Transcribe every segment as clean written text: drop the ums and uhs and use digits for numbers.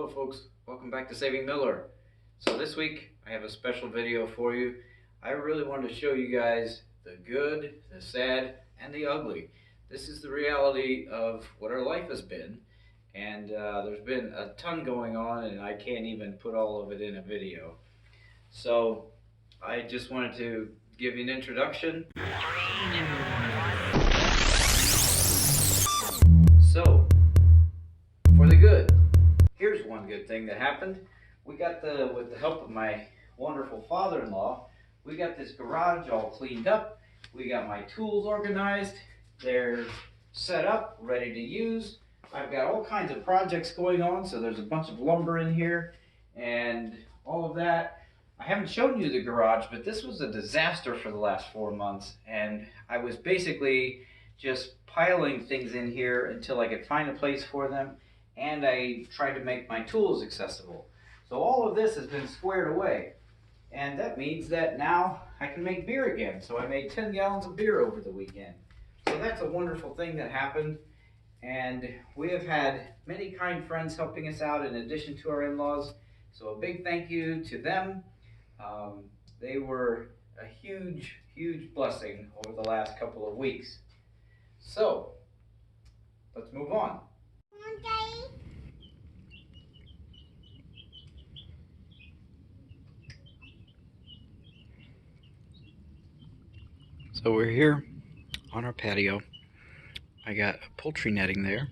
Hello folks, welcome back to Saving Miller. So this week I have a special video for you. I really wanted to show you guys the good, the sad, and the ugly. This is the reality of what our life has been, and there's been a ton going on and I can't even put all of it in a video. So I just wanted to give you an introduction. So, for the good. Here's one good thing that happened. We got with the help of my wonderful father-in-law, we got this garage all cleaned up. We got my tools organized. They're set up, ready to use. I've got all kinds of projects going on, so there's a bunch of lumber in here and all of that. I haven't shown you the garage, but this was a disaster for the last 4 months, and I was basically just piling things in here until I could find a place for them, and I tried to make my tools accessible. So all of this has been squared away, and that means that now I can make beer again. So I made 10 gallons of beer over the weekend. So that's a wonderful thing that happened, and we have had many kind friends helping us out in addition to our in-laws. So a big thank you to them. They were a huge, huge blessing over the last couple of weeks. So let's move on. So we're here on our patio. I got poultry netting there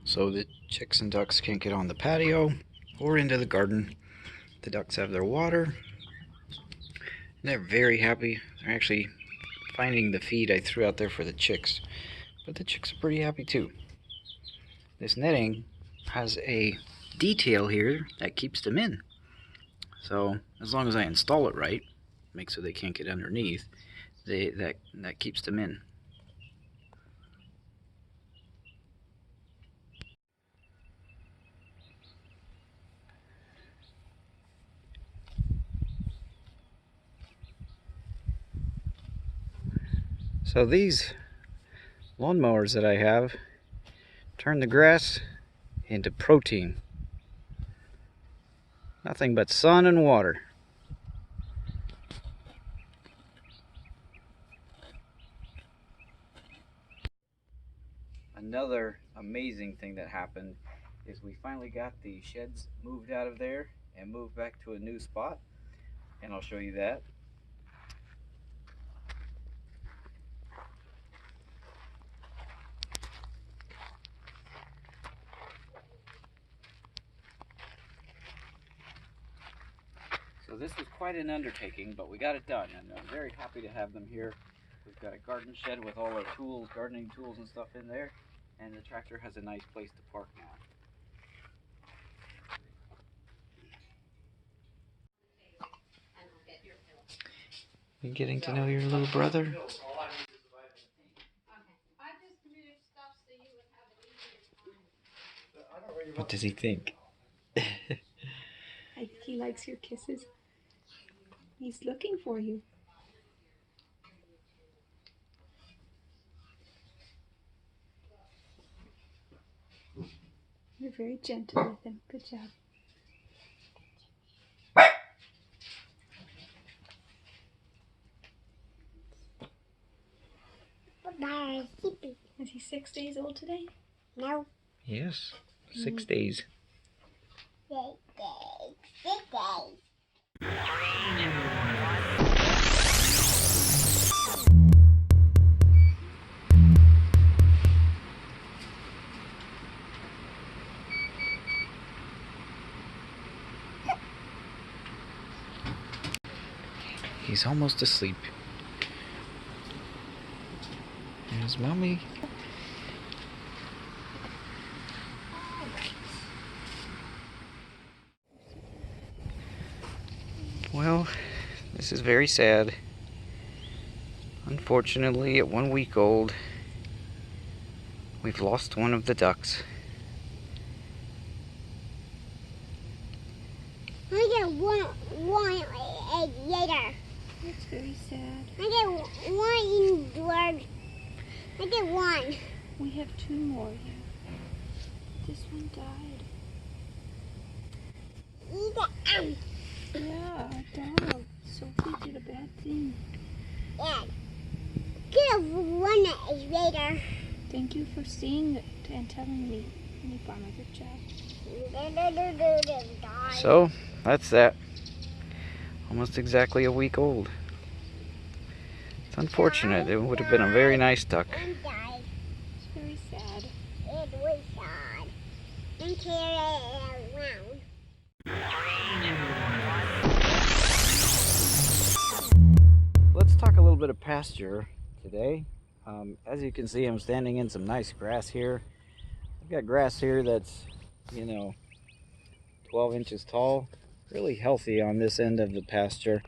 so the chicks and ducks can't get on the patio or into the garden. The ducks have their water. And they're very happy. They're actually finding the feed I threw out there for the chicks. But the chicks are pretty happy too. This netting has a detail here that keeps them in. So as long as I install it right, make so they can't get underneath, that keeps them in. So these lawnmowers that I have turn the grass into protein. Nothing but sun and water. Another amazing thing that happened is we finally got the sheds moved out of there and moved back to a new spot, and I'll show you that. So this was quite an undertaking, but we got it done, and I'm very happy to have them here. We've got a garden shed with all our tools, gardening tools and stuff in there, and the tractor has a nice place to park now. You getting to know your little brother? What does he think? I think he likes your kisses. He's looking for you. You're very gentle with him. Good job. Bye. Is he 6 days old today? No. Yes, 6 days. 6 days. 6 days. He's almost asleep. There's Mommy. Well, this is very sad. Unfortunately, at 1 week old, we've lost one of the ducks. I get one egg later. That's very sad. I get one indoors. I get one. We have 2 more here. This one died. Yeah, dog. Sophie did a bad thing. Yeah. Get a one later. Thank you for seeing it and telling me. You found a good job. So, that's that. Almost exactly a week old. It's unfortunate. It would have been a very nice duck. And died. It's very sad. It was sad. And carry it around. Let's talk a little bit of pasture today. As you can see, I'm standing in some nice grass here. I've got grass here that's, 12 inches tall, really healthy on this end of the pasture.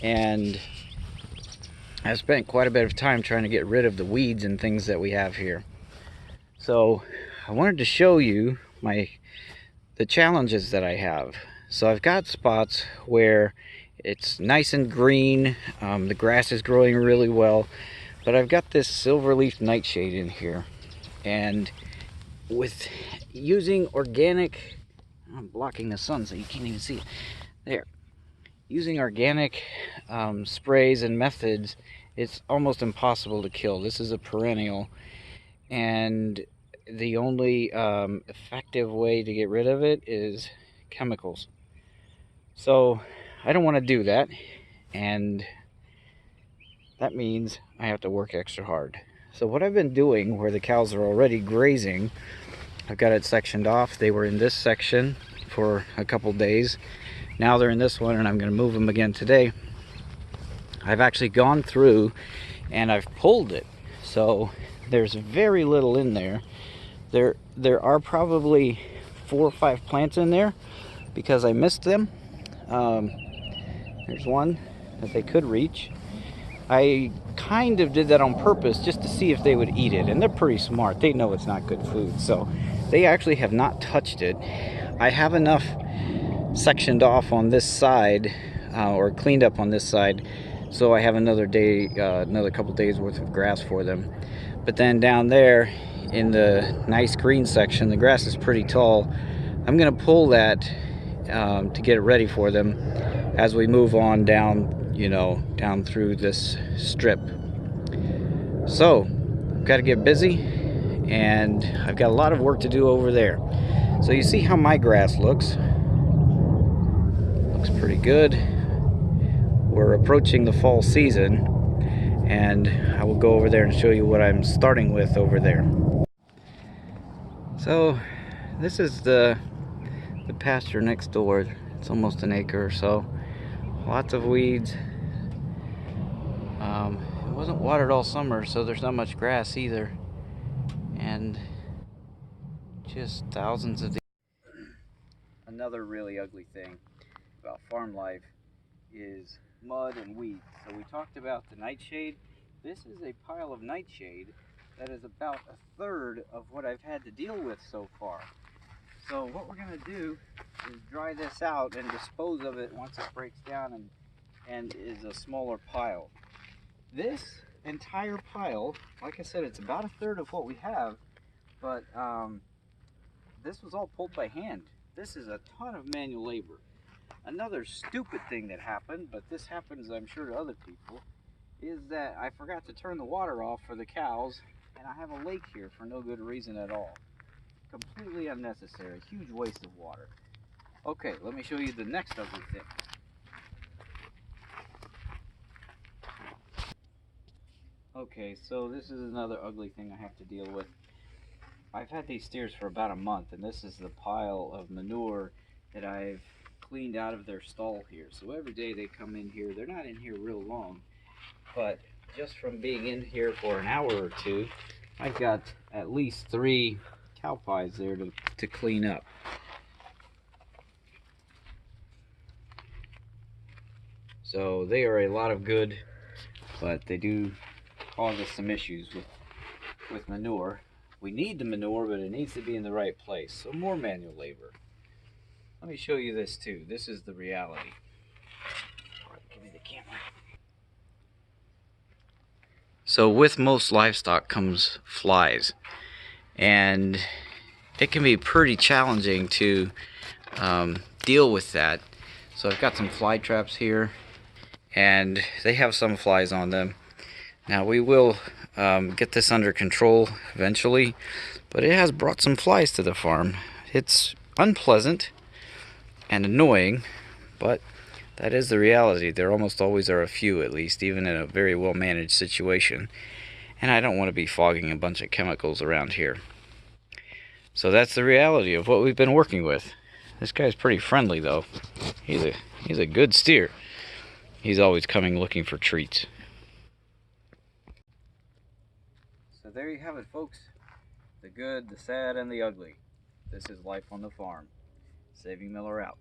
And I've spent quite a bit of time trying to get rid of the weeds and things that we have here. So I wanted to show you the challenges that I have. So I've got spots where it's nice and green, the grass is growing really well, but I've got this silverleaf nightshade in here. And with using organic, I'm blocking the sun so you can't even see it. There. Using organic sprays and methods, it's almost impossible to kill. This is a perennial, and the only effective way to get rid of it is chemicals. So I don't want to do that, and that means I have to work extra hard. So what I've been doing, where the cows are already grazing, I've got it sectioned off. They were in this section for a couple days. Now they're in this one, and I'm going to move them again today. I've actually gone through and I've pulled it, so there's very little in there. There are probably 4 or 5 plants in there because I missed them. There's one that they could reach. I kind of did that on purpose just to see if they would eat it, and they're pretty smart. They know it's not good food, so they actually have not touched it. I have enough sectioned off on this side, or cleaned up on this side, so I have another couple days worth of grass for them. But then down there in the nice green section, the grass is pretty tall. I'm gonna pull that to get it ready for them as we move on down, down through this strip. So I've got to get busy, and I've got a lot of work to do over there. So you see how my grass looks pretty good. We're approaching the fall season, and I will go over there and show you what I'm starting with over there. So this is the pasture next door. It's almost an acre or so. Lots of weeds. It wasn't watered all summer, so there's not much grass either, and just thousands of these. Another really ugly thing about farm life is mud and weeds. So we talked about the nightshade. This is a pile of nightshade that is about 1/3 of what I've had to deal with so far. So what we're going to do is dry this out and dispose of it once it breaks down and is a smaller pile. This entire pile, like I said, it's about 1/3 of what we have, but this was all pulled by hand. This is a ton of manual labor. Another stupid thing that happened, but this happens I'm sure to other people, is that I forgot to turn the water off for the cows, and I have a lake here for no good reason at all. Completely unnecessary, huge waste of water. Okay, let me show you the next ugly thing. Okay, so this is another ugly thing I have to deal with. I've had these steers for about a month, and this is the pile of manure that I've cleaned out of their stall here. So every day they come in here. They're not in here real long, but just from being in here for an hour or two, I've got at least 3 cow pies there to clean up. So they are a lot of good, but they do cause us some issues with manure. We need the manure, but it needs to be in the right place. So more manual labor. Let me show you this too. This is the reality. Give me the camera. So with most livestock comes flies, and it can be pretty challenging to deal with that. So I've got some fly traps here, and they have some flies on them. Now we will get this under control eventually, but it has brought some flies to the farm. It's unpleasant and annoying, but that is the reality. There almost always are a few, at least, even in a very well managed situation. And I don't want to be fogging a bunch of chemicals around here. So that's the reality of what we've been working with. This guy's pretty friendly, though. He's a good steer. He's always coming looking for treats. So there you have it, folks. The good, the sad, and the ugly. This is life on the farm. Saving Miller out.